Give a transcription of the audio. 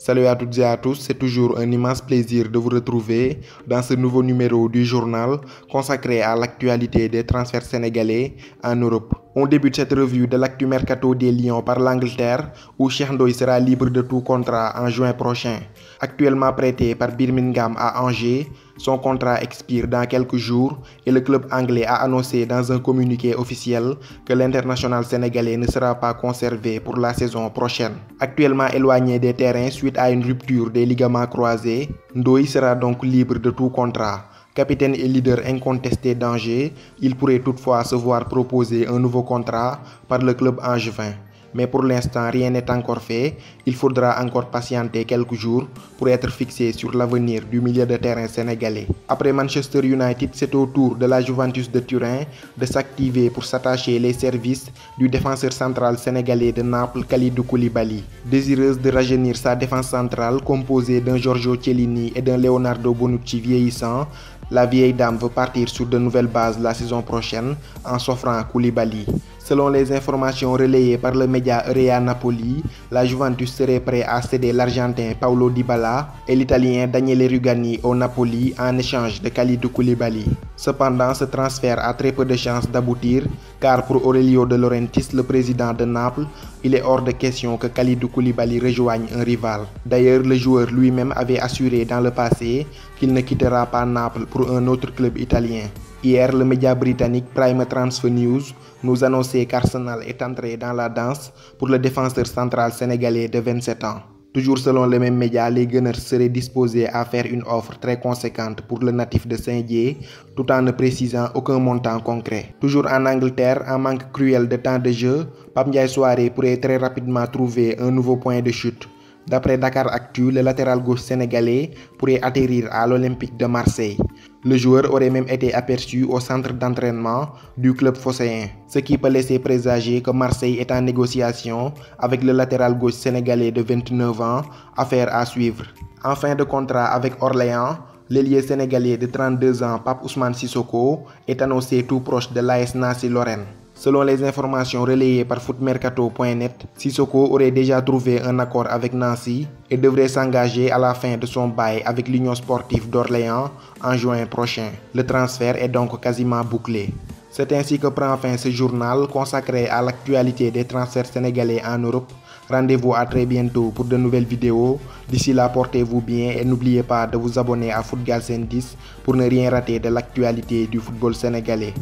Salut à toutes et à tous, c'est toujours un immense plaisir de vous retrouver dans ce nouveau numéro du journal consacré à l'actualité des transferts sénégalais en Europe. On débute cette revue de l'actu mercato des Lions par l'Angleterre où Cheikh Ndoye sera libre de tout contrat en juin prochain. Actuellement prêté par Birmingham à Angers, son contrat expire dans quelques jours et le club anglais a annoncé dans un communiqué officiel que l'international sénégalais ne sera pas conservé pour la saison prochaine. Actuellement éloigné des terrains suite à une rupture des ligaments croisés, Ndoye sera donc libre de tout contrat. Capitaine et leader incontesté d'Angers, il pourrait toutefois se voir proposer un nouveau contrat par le club angevin. Mais pour l'instant, rien n'est encore fait. Il faudra encore patienter quelques jours pour être fixé sur l'avenir du milieu de terrain sénégalais. Après Manchester United, c'est au tour de la Juventus de Turin de s'activer pour s'attacher les services du défenseur central sénégalais de Naples, Kalidou Koulibaly. Désireuse de rajeunir sa défense centrale composée d'un Giorgio Chiellini et d'un Leonardo Bonucci vieillissant, la vieille dame veut partir sur de nouvelles bases la saison prochaine en s'offrant Koulibaly. Selon les informations relayées par le média Rea Napoli, la Juventus serait prêt à céder l'Argentin Paulo Dybala et l'Italien Daniele Rugani au Napoli en échange de Kalidou Koulibaly. Cependant, ce transfert a très peu de chances d'aboutir car pour Aurelio De Laurentiis, le président de Naples, il est hors de question que Kalidou Koulibaly rejoigne un rival. D'ailleurs, le joueur lui-même avait assuré dans le passé qu'il ne quittera pas Naples pour un autre club italien. Hier, le média britannique Prime Transfer News nous annonçait qu'Arsenal est entré dans la danse pour le défenseur central sénégalais de 27 ans. Toujours selon le même média, les Gunners seraient disposés à faire une offre très conséquente pour le natif de Saint-Dié, tout en ne précisant aucun montant concret. Toujours en Angleterre, en manque cruel de temps de jeu, Pape Ndiaye Souaré pourrait très rapidement trouver un nouveau point de chute. D'après Dakar Actu, le latéral gauche sénégalais pourrait atterrir à l'Olympique de Marseille. Le joueur aurait même été aperçu au centre d'entraînement du club phocéen, ce qui peut laisser présager que Marseille est en négociation avec le latéral gauche sénégalais de 29 ans, affaire à suivre. En fin de contrat avec Orléans, l'ailier sénégalais de 32 ans Pape Ousmane Sissoko est annoncé tout proche de l'AS Nancy Lorraine. Selon les informations relayées par footmercato.net, Sissoko aurait déjà trouvé un accord avec Nancy et devrait s'engager à la fin de son bail avec l'Union sportive d'Orléans en juin prochain. Le transfert est donc quasiment bouclé. C'est ainsi que prend fin ce journal consacré à l'actualité des transferts sénégalais en Europe. Rendez-vous à très bientôt pour de nouvelles vidéos. D'ici là, portez-vous bien et n'oubliez pas de vous abonner à Footgalsen 10 pour ne rien rater de l'actualité du football sénégalais.